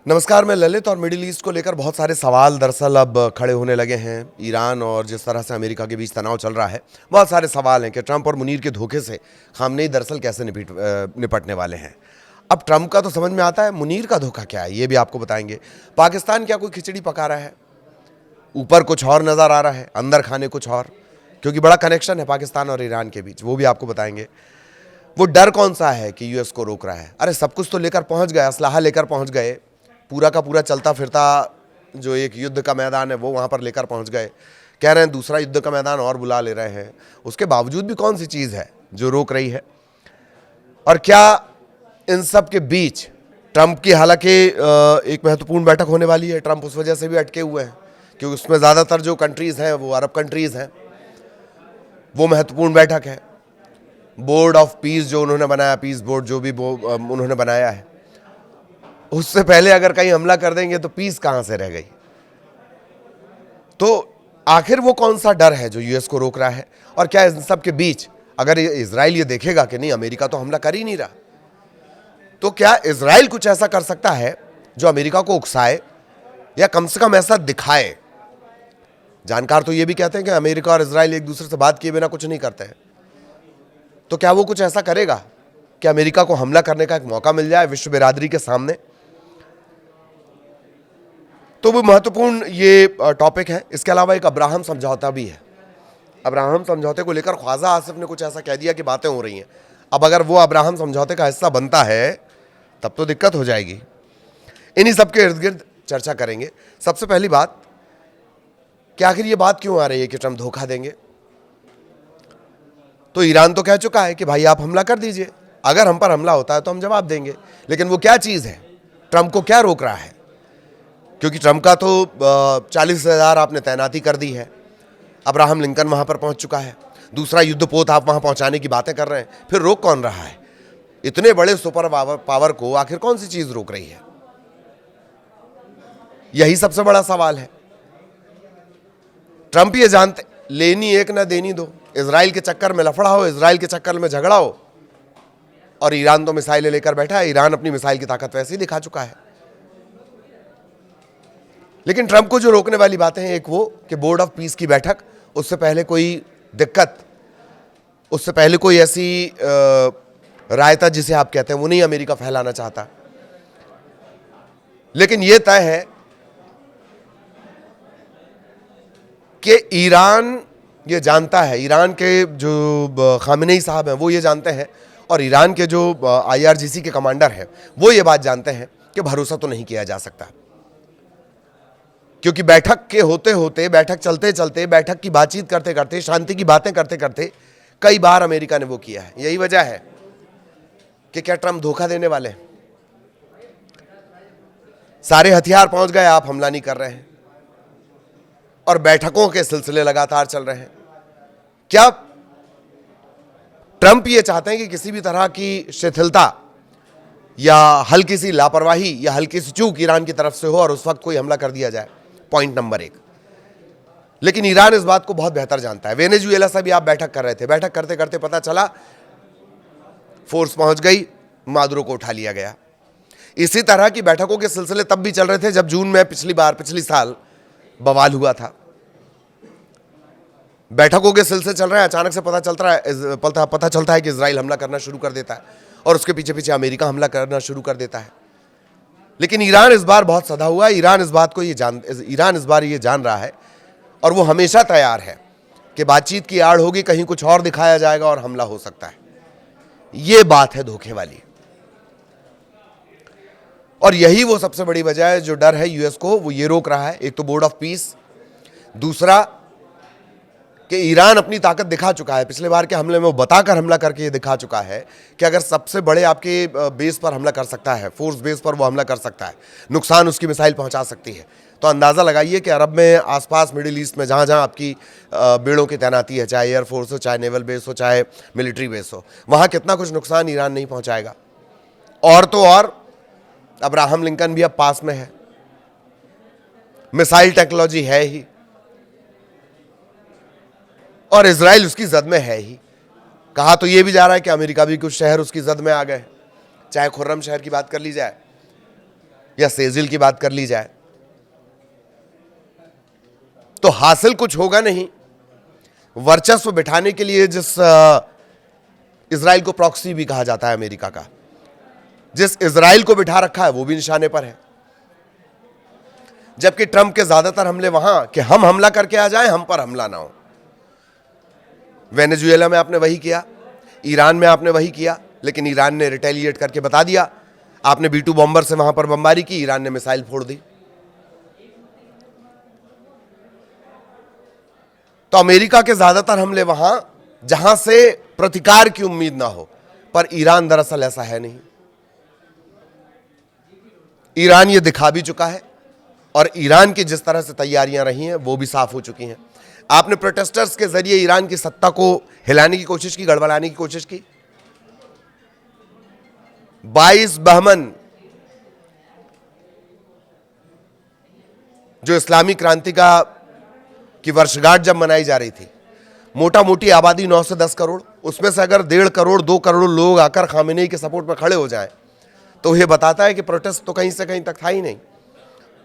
नमस्कार, मैं ललित। और मिडिल ईस्ट को लेकर बहुत सारे सवाल दरअसल अब खड़े होने लगे हैं। ईरान और जिस तरह से अमेरिका के बीच तनाव चल रहा है, बहुत सारे सवाल हैं कि ट्रंप और मुनीर के धोखे से खामनेई दरअसल कैसे निपटने वाले हैं। अब ट्रंप का तो समझ में आता है, मुनीर का धोखा क्या है ये भी आपको बताएंगे। पाकिस्तान क्या कोई खिचड़ी पका रहा है? ऊपर कुछ और नज़र आ रहा है, अंदर खाने कुछ और, क्योंकि बड़ा कनेक्शन है पाकिस्तान और ईरान के बीच, वो भी आपको बताएंगे। वो डर कौन सा है कि यूएस को रोक रहा है? अरे सब कुछ तो लेकर पहुंच गए, असलाहा लेकर पहुंच गए, पूरा का पूरा चलता फिरता जो एक युद्ध का मैदान है वो वहाँ पर लेकर पहुँच गए। कह रहे हैं दूसरा युद्ध का मैदान और बुला ले रहे हैं। उसके बावजूद भी कौन सी चीज़ है जो रोक रही है? और क्या इन सब के बीच ट्रंप की, हालांकि एक महत्वपूर्ण बैठक होने वाली है, ट्रंप उस वजह से भी अटके हुए हैं क्योंकि उसमें ज़्यादातर जो कंट्रीज़ हैं वो अरब कंट्रीज़ हैं। वो महत्वपूर्ण बैठक है। बोर्ड ऑफ पीस जो उन्होंने बनाया, पीस बोर्ड जो भी उन्होंने बनाया है, उससे पहले अगर कहीं हमला कर देंगे तो पीस कहां से रह गई? तो आखिर वो कौन सा डर है जो यूएस को रोक रहा है? और क्या इन सब के बीच अगर इजराइल ये देखेगा कि नहीं, अमेरिका तो हमला कर ही नहीं रहा, तो क्या इजराइल कुछ ऐसा कर सकता है जो अमेरिका को उकसाए या कम से कम ऐसा दिखाए? जानकार तो ये भी कहते हैं कि अमेरिका और इजराइल एक दूसरे से बात किए बिना कुछ नहीं करते हैं। तो क्या वो कुछ ऐसा करेगा कि अमेरिका को हमला करने का एक मौका मिल जाए विश्व बिरादरी के सामने? तो वो महत्वपूर्ण ये टॉपिक है। इसके अलावा एक अब्राहम समझौता भी है। अब्राहम समझौते को लेकर ख्वाजा आसिफ ने कुछ ऐसा कह दिया कि बातें हो रही हैं। अब अगर वो अब्राहम समझौते का हिस्सा बनता है तब तो दिक्कत हो जाएगी। इन्हीं सब के इर्द गिर्द चर्चा करेंगे। सबसे पहली बात कि आखिर ये बात क्यों आ रही है कि ट्रंप धोखा देंगे? तो ईरान तो कह चुका है कि भाई आप हमला कर दीजिए, अगर हम पर हमला होता है तो हम जवाब देंगे। लेकिन वो क्या चीज़ है? ट्रंप को क्या रोक रहा है? क्योंकि ट्रंप का तो 40,000 आपने तैनाती कर दी है, अब्राहम लिंकन वहाँ पर पहुँच चुका है, दूसरा युद्धपोत आप वहाँ पहुँचाने की बातें कर रहे हैं, फिर रोक कौन रहा है? इतने बड़े सुपर पावर को आखिर कौन सी चीज़ रोक रही है? यही सबसे बड़ा सवाल है। ट्रंप ये जानते, लेनी एक ना देनी दो। इजराइल के चक्कर में लफड़ा हो, इजराइल के चक्कर में झगड़ा हो, और ईरान तो मिसाइलें लेकर बैठा है। ईरान अपनी मिसाइल की ताकत वैसे ही दिखा चुका है। लेकिन ट्रंप को जो रोकने वाली बातें हैं, एक वो कि बोर्ड ऑफ पीस की बैठक, उससे पहले कोई दिक्कत, उससे पहले कोई ऐसी रायता जिसे आप कहते हैं वो नहीं अमेरिका फैलाना चाहता। लेकिन यह तय है कि ईरान ये जानता है, ईरान के जो खामेनेई साहब हैं वो ये जानते हैं, और ईरान के जो IRGC के कमांडर हैं वो ये बात जानते हैं कि भरोसा तो नहीं किया जा सकता। क्योंकि बैठक के होते होते, बैठक चलते चलते, बैठक की बातचीत करते करते, शांति की बातें करते करते कई बार अमेरिका ने वो किया है। यही वजह है कि क्या ट्रंप धोखा देने वाले हैं? सारे हथियार पहुंच गए, आप हमला नहीं कर रहे हैं, और बैठकों के सिलसिले लगातार चल रहे हैं। क्या ट्रंप ये चाहते हैं कि किसी भी तरह की शिथिलता या हल्की सी लापरवाही या हल्की सी चूक ईरान की तरफ से हो और उस वक्त कोई हमला कर दिया जाए? Point number 1। लेकिन ईरान इस बात को बहुत बेहतर जानता है। वेनेजुएला से भी आप बैठक कर रहे थे, बैठक करते करते पता चला फोर्स पहुंच गई, मादुरो को उठा लिया गया। इसी तरह की बैठकों के सिलसिले तब भी चल रहे थे जब जून में पिछली साल बवाल हुआ था। बैठकों के सिलसिले चल रहे हैं, अचानक से पता चलता है कि इजराइल हमला करना शुरू कर देता है, और उसके पीछे पीछे अमेरिका हमला करना शुरू कर देता है। लेकिन ईरान इस बार बहुत सधा हुआ है। ईरान इस बार ये जान रहा है, और वो हमेशा तैयार है कि बातचीत की आड़ होगी, कहीं कुछ और दिखाया जाएगा और हमला हो सकता है। ये बात है धोखे वाली, और यही वो सबसे बड़ी वजह है जो डर है यूएस को, वो ये रोक रहा है। एक तो बोर्ड ऑफ पीस, दूसरा कि ईरान अपनी ताकत दिखा चुका है। पिछले बार के हमले में वो बताकर हमला करके ये दिखा चुका है कि अगर सबसे बड़े आपके बेस पर हमला कर सकता है, फोर्स बेस पर वो हमला कर सकता है, नुकसान उसकी मिसाइल पहुंचा सकती है। तो अंदाज़ा लगाइए कि अरब में, आसपास मिडिल ईस्ट में जहाँ जहाँ आपकी बेड़ों की तैनाती है, चाहे एयरफोर्स हो, चाहे नेवल बेस हो, चाहे मिलिट्री बेस हो, वहाँ कितना कुछ नुकसान ईरान नहीं पहुँचाएगा। और तो और अब्राहम लिंकन भी अब पास में है, मिसाइल टेक्नोलॉजी है ही, और इजराइल उसकी जद में है ही। कहा तो यह भी जा रहा है कि अमेरिका भी कुछ शहर उसकी जद में आ गए, चाहे खुर्रम शहर की बात कर ली जाए, या सेजिल की बात कर ली जाए, तो हासिल कुछ होगा नहीं। वर्चस्व बिठाने के लिए जिस इजराइल को प्रॉक्सी भी कहा जाता है अमेरिका का, जिस इजराइल को बिठा रखा है वो भी निशाने पर है। जबकि ट्रंप के ज्यादातर हमले वहां कि हम हमला करके आ जाएं, हम पर हमला ना हो। वेनेजुएला में आपने वही किया, ईरान में आपने वही किया, लेकिन ईरान ने रिटेलिएट करके बता दिया। आपने B-2 बॉम्बर से वहां पर बमबारी की, ईरान ने मिसाइल फोड़ दी। तो अमेरिका के ज्यादातर हमले वहां जहां से प्रतिकार की उम्मीद ना हो, पर ईरान दरअसल ऐसा है नहीं। ईरान ये दिखा भी चुका है, और ईरान की जिस तरह से तैयारियां रही हैं वो भी साफ हो चुकी हैं। आपने प्रोटेस्टर्स के जरिए ईरान की सत्ता को हिलाने की कोशिश की, गड़बड़ाने की कोशिश की। 22 बहमन जो इस्लामी क्रांति की वर्षगांठ जब मनाई जा रही थी, मोटा मोटी आबादी 9 से 10 करोड़, उसमें से अगर 1.5 करोड़ 2 करोड़ लोग आकर खामेनेई के सपोर्ट में खड़े हो जाएं, तो यह बताता है कि प्रोटेस्ट तो कहीं से कहीं तक था ही नहीं,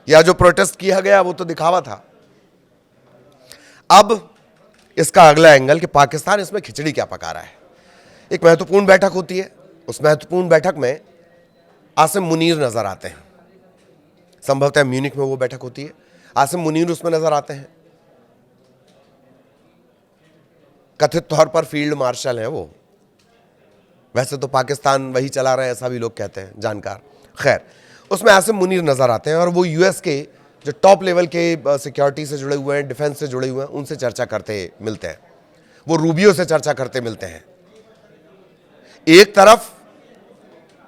या जो प्रोटेस्ट किया गया वो तो दिखावा था। अब इसका अगला एंगल कि पाकिस्तान इसमें खिचड़ी क्या पका रहा है। एक महत्वपूर्ण बैठक होती है, उस महत्वपूर्ण बैठक में आसिम मुनीर नजर आते हैं। संभवतः म्यूनिख में वो बैठक होती है, आसिम मुनीर उसमें नजर आते हैं। कथित तौर पर फील्ड मार्शल हैं वो, वैसे तो पाकिस्तान वही चला रहे हैं ऐसा भी लोग कहते हैं जानकार। खैर, उसमें आसिम मुनीर नजर आते हैं, और वो यूएस के जो टॉप लेवल के सिक्योरिटी से जुड़े हुए हैं, डिफेंस से जुड़े हुए हैं, उनसे चर्चा करते मिलते हैं। वो रूबियो से चर्चा करते मिलते हैं। एक तरफ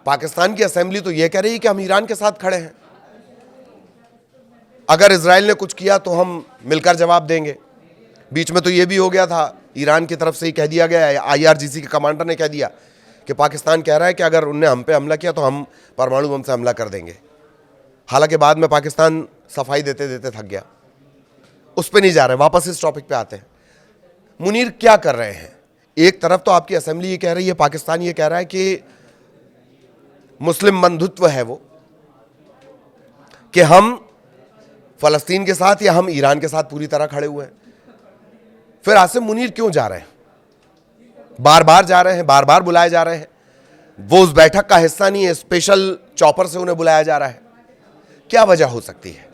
पाकिस्तान की असेंबली तो यह कह रही है कि हम ईरान के साथ खड़े हैं, अगर इजराइल ने कुछ किया तो हम मिलकर जवाब देंगे। बीच में तो यह भी हो गया था, ईरान की तरफ से ही कह दिया गया है, IRGC के कमांडर ने कह दिया कि पाकिस्तान कह रहा है कि अगर उनने हम पे हमला किया तो हम परमाणु बम से हमला कर देंगे। हालांकि बाद में पाकिस्तान सफाई देते देते थक गया, उस पर नहीं जा रहे, वापस इस टॉपिक पे आते हैं। मुनीर क्या कर रहे हैं? एक तरफ तो आपकी असेंबली ये कह रही है, पाकिस्तान ये कह रहा है कि मुस्लिम बंधुत्व है वो, कि हम फलस्तीन के साथ या हम ईरान के साथ पूरी तरह खड़े हुए हैं। फिर आसिम मुनीर क्यों जा रहे हैं? बार बार जा रहे हैं, बार बार बुलाए जा रहे हैं। वो उस बैठक का हिस्सा नहीं है, स्पेशल चॉपर से उन्हें बुलाया जा रहा है। क्या वजह हो सकती है?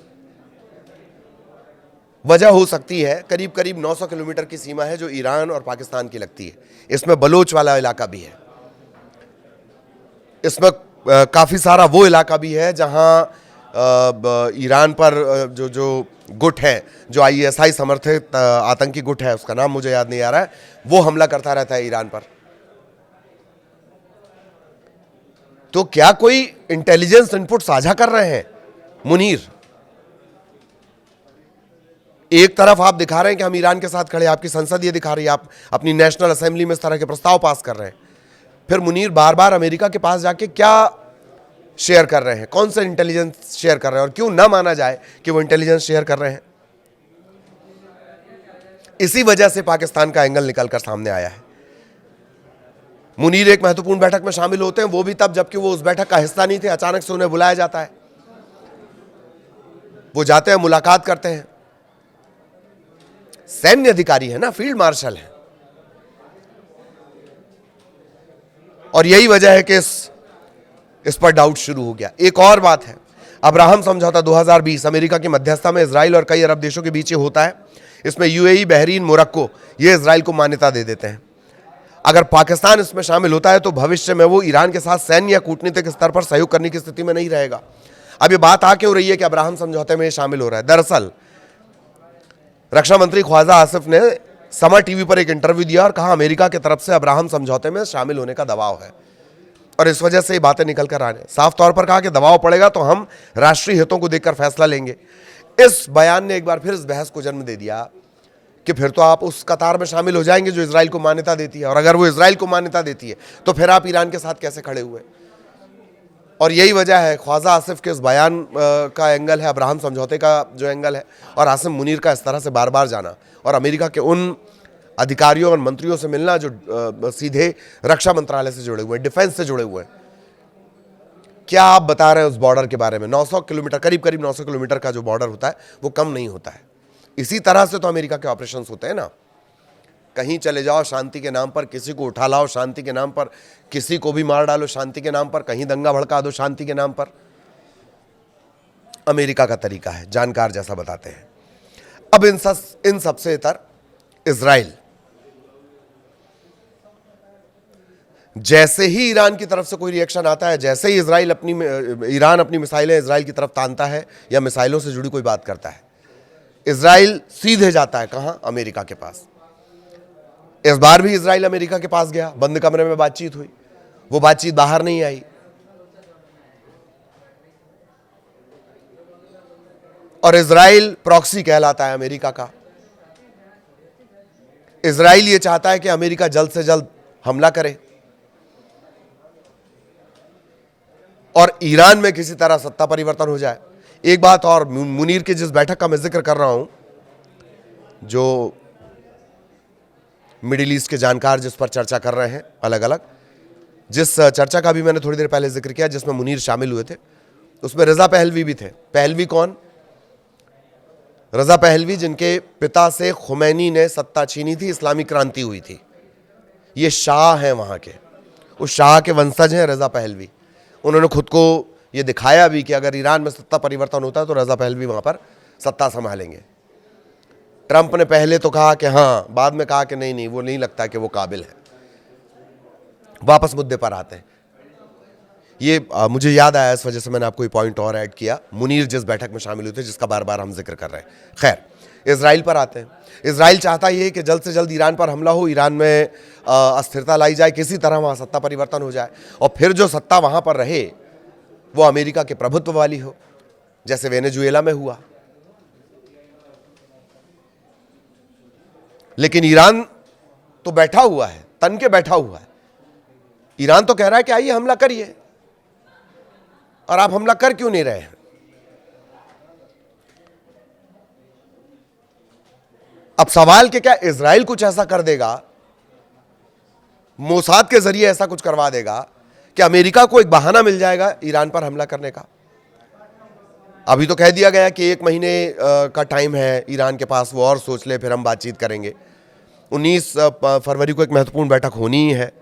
वजह हो सकती है करीब करीब 900 किलोमीटर की सीमा है जो ईरान और पाकिस्तान की लगती है। इसमें बलोच वाला इलाका भी है, इसमें काफी सारा वो इलाका भी है जहां ईरान पर जो गुट है, जो ISI समर्थित आतंकी गुट है, उसका नाम मुझे याद नहीं आ रहा है, वो हमला करता रहता है ईरान पर। तो क्या कोई इंटेलिजेंस इनपुट साझा कर रहे हैं मुनीर? एक तरफ आप दिखा रहे हैं कि हम ईरान के साथ खड़े, आपकी संसद ये दिखा रही है, आप अपनी नेशनल असेंबली में इस तरह के प्रस्ताव पास कर रहे हैं। फिर मुनीर बार बार अमेरिका के पास जाके क्या शेयर कर रहे हैं, कौन सा इंटेलिजेंस शेयर कर रहे हैं, और क्यों ना माना जाए कि वो इंटेलिजेंस शेयर कर रहे हैं? इसी वजह से पाकिस्तान का एंगल निकलकर सामने आया है। मुनीर एक महत्वपूर्ण बैठक में शामिल होते हैं, वो भी तब जबकि वो उस बैठक का हिस्सा नहीं थे, अचानक से उन्हें बुलाया जाता है। वो जाते हैं, मुलाकात करते हैं। सैन्य अधिकारी है ना, फील्ड मार्शल है, और यही वजह है कि इस पर डाउट शुरू हो गया। एक और बात है, अब्राहम समझौता 2020 अमेरिका की मध्यस्थता में इजराइल और कई अरब देशों के बीच होता है। इसमें UAE, बहरीन, मोरक्को ये इजराइल को मान्यता दे देते हैं। अगर पाकिस्तान इसमें शामिल होता है तो भविष्य में वो ईरान के साथ सैन्य या कूटनीतिक स्तर पर सहयोग करने की स्थिति में नहीं रहेगा। अब ये बात आ क्यों रही है कि अब्राहम समझौते में शामिल हो रहा है? दरअसल रक्षा मंत्री ख्वाजा आसिफ ने समा टीवी पर एक इंटरव्यू दिया और कहा अमेरिका की तरफ से अब्राहम समझौते में शामिल होने का दबाव है, और इस वजह से ये बातें निकल कर आने। साफ तौर पर कहा कि दबाव पड़ेगा तो हम राष्ट्रीय हितों को देखकर फैसला लेंगे। इस बयान ने एक बार फिर इस बहस को जन्म दे दिया कि फिर तो आप उस कतार में शामिल हो जाएंगे जो इजराइल को मान्यता देती है, और अगर वो इजराइल को मान्यता देती है तो फिर आप ईरान के साथ कैसे खड़े हुए? और यही वजह है ख्वाजा आसिफ के इस बयान का एंगल है, अब्राहम समझौते का जो एंगल है, और आसिम मुनीर का इस तरह से बार बार जाना और अमेरिका के उन अधिकारियों और मंत्रियों से मिलना जो सीधे रक्षा मंत्रालय से जुड़े हुए हैं, डिफेंस से जुड़े हुए हैं। क्या आप बता रहे हैं उस बॉर्डर के बारे में? 900 किलोमीटर, करीब करीब 900 किलोमीटर का जो बॉर्डर होता है वो कम नहीं होता है। इसी तरह से तो अमेरिका के ऑपरेशंस होते हैं ना। कहीं चले जाओ शांति के नाम पर, किसी को उठा लाओ शांति के नाम पर, किसी को भी मार डालो शांति के नाम पर, कहीं दंगा भड़का दो शांति के नाम पर। अमेरिका का तरीका है, जानकार जैसा बताते हैं। अब इन सबसे इतर इजराइल, जैसे ही ईरान की तरफ से कोई रिएक्शन आता है, जैसे ही ईरान अपनी मिसाइलें इजराइल की तरफ तानता है या मिसाइलों से जुड़ी कोई बात करता है, इजराइल सीधे जाता है कहां? अमेरिका के पास। इस बार भी इजराइल अमेरिका के पास गया, बंद कमरे में बातचीत हुई, वो बातचीत बाहर नहीं आई। और इजराइल प्रॉक्सी कहलाता है अमेरिका का। इजराइल ये चाहता है कि अमेरिका जल्द से जल्द हमला करे और ईरान में किसी तरह सत्ता परिवर्तन हो जाए। एक बात और, मुनीर की जिस बैठक का मैं जिक्र कर रहा हूं, जो मिडिल ईस्ट के जानकार जिस पर चर्चा कर रहे हैं अलग अलग, जिस चर्चा का भी मैंने थोड़ी देर पहले जिक्र किया जिसमें मुनीर शामिल हुए थे, उसमें रजा पहलवी भी थे। पहलवी कौन? रजा पहलवी जिनके पिता से खुमैनी ने सत्ता छीनी थी, इस्लामी क्रांति हुई थी। ये शाह हैं वहां के, उस शाह के वंशज हैं रजा पहलवी। उन्होंने खुद को ये दिखाया भी कि अगर ईरान में सत्ता परिवर्तन होता है तो रजा पहलवी वहां पर सत्ता संभालेंगे। ट्रंप ने पहले तो कहा कि हाँ, बाद में कहा कि नहीं, वो नहीं लगता कि वो काबिल है। वापस मुद्दे पर आते हैं। ये मुझे याद आया, इस वजह से मैंने आपको ये पॉइंट और ऐड किया। मुनीर जिस बैठक में शामिल हुए थे जिसका बार बार हम जिक्र कर रहे हैं। खैर, इजराइल पर आते हैं। इजराइल चाहता ये कि जल्द से जल्द ईरान पर हमला हो, ईरान में अस्थिरता लाई जाए, किसी तरह वहाँ सत्ता परिवर्तन हो जाए और फिर जो सत्ता वहाँ पर रहे वो अमेरिका के प्रभुत्व वाली हो, जैसे वेनेजुएला में हुआ। लेकिन ईरान तो बैठा हुआ है, तन के बैठा हुआ है। ईरान तो कह रहा है कि आइए हमला करिए, और आप हमला कर क्यों नहीं रहे हैं? अब सवाल कि क्या इजराइल कुछ ऐसा कर देगा, मोसाद के जरिए ऐसा कुछ करवा देगा कि अमेरिका को एक बहाना मिल जाएगा ईरान पर हमला करने का? अभी तो कह दिया गया कि 1 महीने का टाइम है ईरान के पास, वो और सोच ले, फिर हम बातचीत करेंगे। 19 फरवरी को एक महत्वपूर्ण बैठक होनी ही है।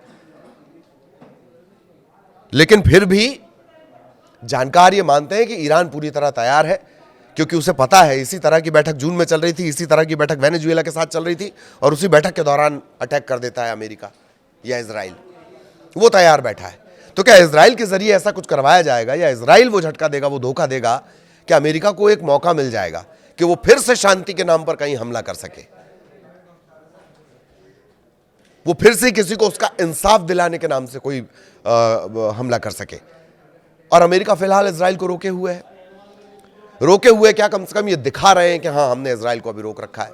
लेकिन फिर भी जानकार ये मानते हैं कि ईरान पूरी तरह तैयार है, क्योंकि उसे पता है इसी तरह की बैठक जून में चल रही थी, इसी तरह की बैठक वेनेजुएला के साथ चल रही थी, और उसी बैठक के दौरान अटैक कर देता है अमेरिका या इजराइल। वो तैयार बैठा है। तो क्या इजराइल के जरिए ऐसा कुछ करवाया जाएगा, या इजराइल वो झटका देगा, वो धोखा देगा कि अमेरिका को एक मौका मिल जाएगा कि वो फिर से शांति के नाम पर कहीं हमला कर सके, वो फिर से किसी को उसका इंसाफ दिलाने के नाम से कोई हमला कर सके? और अमेरिका फिलहाल इजराइल को रोके हुए है। रोके हुए क्या, कम से कम ये दिखा रहे हैं कि हाँ, हमने इजराइल को अभी रोक रखा है।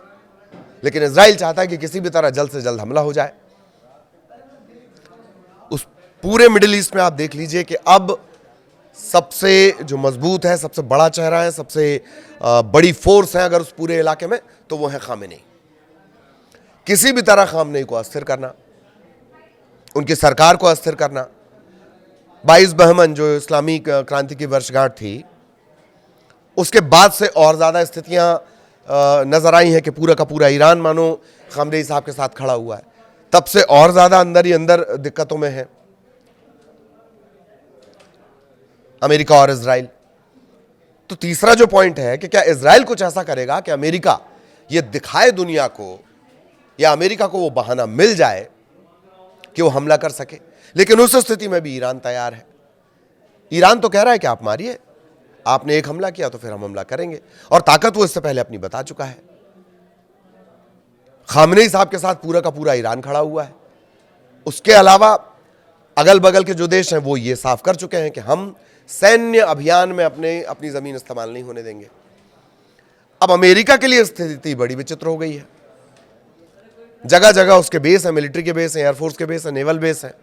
लेकिन इजराइल चाहता है कि किसी भी तरह जल्द से जल्द हमला हो जाए। उस पूरे मिडिल ईस्ट में आप देख लीजिए कि अब सबसे जो मजबूत है, सबसे बड़ा चेहरा है, सबसे बड़ी फोर्स है अगर उस पूरे इलाके में, तो वो है खामेनी। किसी भी तरह खामेनी को अस्थिर करना, उनकी सरकार को अस्थिर करना। 22 बहमन जो इस्लामी क्रांति की वर्षगांठ थी, उसके बाद से और ज़्यादा स्थितियां नजर आई हैं कि पूरा का पूरा ईरान मानो खामेनी साहब के साथ खड़ा हुआ है। तब से और ज़्यादा अंदर ही अंदर दिक्कतों में है अमेरिका और इजराइल। तो तीसरा जो पॉइंट है कि क्या इजराइल कुछ ऐसा करेगा कि अमेरिका ये दिखाए दुनिया को, या अमेरिका को वो बहाना मिल जाए कि वो हमला कर सके। लेकिन उस स्थिति में भी ईरान तैयार है। ईरान तो कह रहा है कि आप मारिए, आपने एक हमला किया तो फिर हम हमला करेंगे, और ताकत वो इससे पहले अपनी बता चुका है। खामेनी साहब के साथ पूरा का पूरा ईरान खड़ा हुआ है। उसके अलावा अगल बगल के जो देश हैं वो ये साफ कर चुके हैं कि हम सैन्य अभियान में अपनी जमीन इस्तेमाल नहीं होने देंगे। अब अमेरिका के लिए स्थिति बड़ी विचित्र हो गई है। जगह जगह उसके बेस है, मिलिट्री के बेस है, एयरफोर्स के बेस है, नेवल बेस है।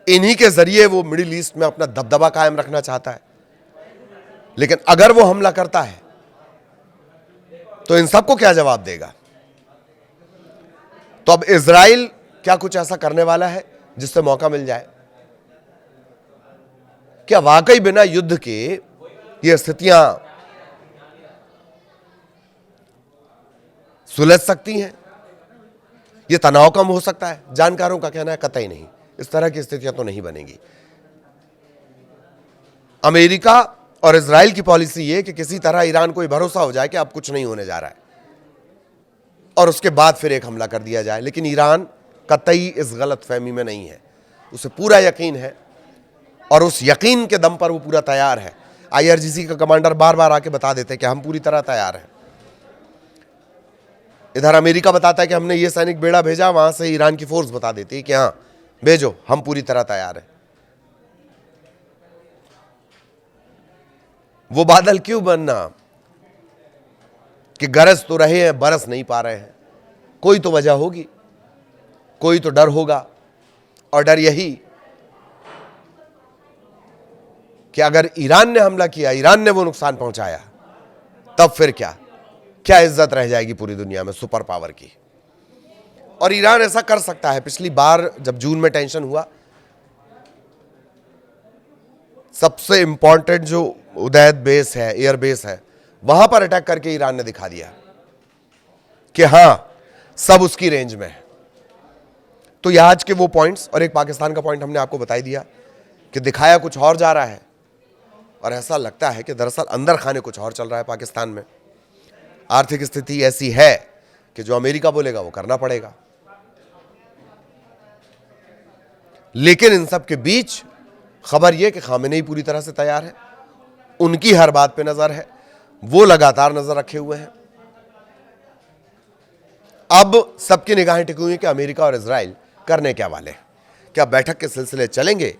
इन्हीं के जरिए वो मिडिल ईस्ट में अपना दबदबा कायम रखना चाहता है। लेकिन अगर वो हमला करता है तो इन सबको क्या जवाब देगा? तो अब इजराइल क्या कुछ ऐसा करने वाला है जिससे मौका मिल जाए? क्या वाकई बिना युद्ध के ये स्थितियां सुलझ सकती हैं, ये तनाव कम हो सकता है? जानकारों का कहना है कतई नहीं, इस तरह की स्थितियां तो नहीं बनेगी। अमेरिका और इजराइल की पॉलिसी ये कि किसी तरह ईरान को भरोसा हो जाए कि अब कुछ नहीं होने जा रहा है और उसके बाद फिर एक हमला कर दिया जाए, लेकिन ईरान कतई इस गलतफहमी में नहीं है, उसे पूरा यकीन है और उस यकीन के दम पर वो पूरा तैयार है। IRGC का कमांडर बार बार आके बता देते हैं कि हम पूरी तरह तैयार हैं। इधर अमेरिका बताता है कि हमने ये सैनिक बेड़ा भेजा, वहां से ईरान की फोर्स बता देती है कि हाँ भेजो, हम पूरी तरह तैयार हैं। वो बादल क्यों बनना कि गरज तो रहे हैं, बरस नहीं पा रहे हैं? कोई तो वजह होगी, कोई तो डर होगा, और डर यही कि अगर ईरान ने हमला किया, ईरान ने वो नुकसान पहुंचाया, तब फिर क्या इज्जत रह जाएगी पूरी दुनिया में सुपर पावर की? और ईरान ऐसा कर सकता है। पिछली बार जब जून में टेंशन हुआ, सबसे इंपॉर्टेंट जो उदैद बेस है, एयर बेस है, वहां पर अटैक करके ईरान ने दिखा दिया कि हां सब उसकी रेंज में है। तो यह आज के वो पॉइंट्स और एक पाकिस्तान का पॉइंट हमने आपको बताई दिया कि दिखाया कुछ और जा रहा है और ऐसा लगता है कि दरअसल अंदर खाने कुछ और चल रहा है पाकिस्तान में। आर्थिक स्थिति ऐसी है कि जो अमेरिका बोलेगा वो करना पड़ेगा, लेकिन इन सब के बीच खबर यह कि खामेनेई पूरी तरह से तैयार है, उनकी हर बात पे नजर है, वो लगातार नजर रखे हुए हैं। अब सबकी निगाहें टिकी हुई हैं कि अमेरिका और इजराइल करने क्या वाले हैं। क्या बैठक के सिलसिले चलेंगे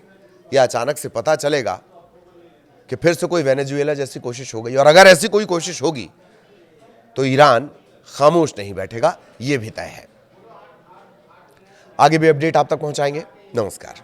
या अचानक से पता चलेगा कि फिर से कोई वेनेजुएला जैसी कोशिश हो गई? और अगर ऐसी कोई कोशिश होगी तो ईरान खामोश नहीं बैठेगा, यह भी तय है। आगे भी अपडेट आप तक पहुंचाएंगे। नमस्कार।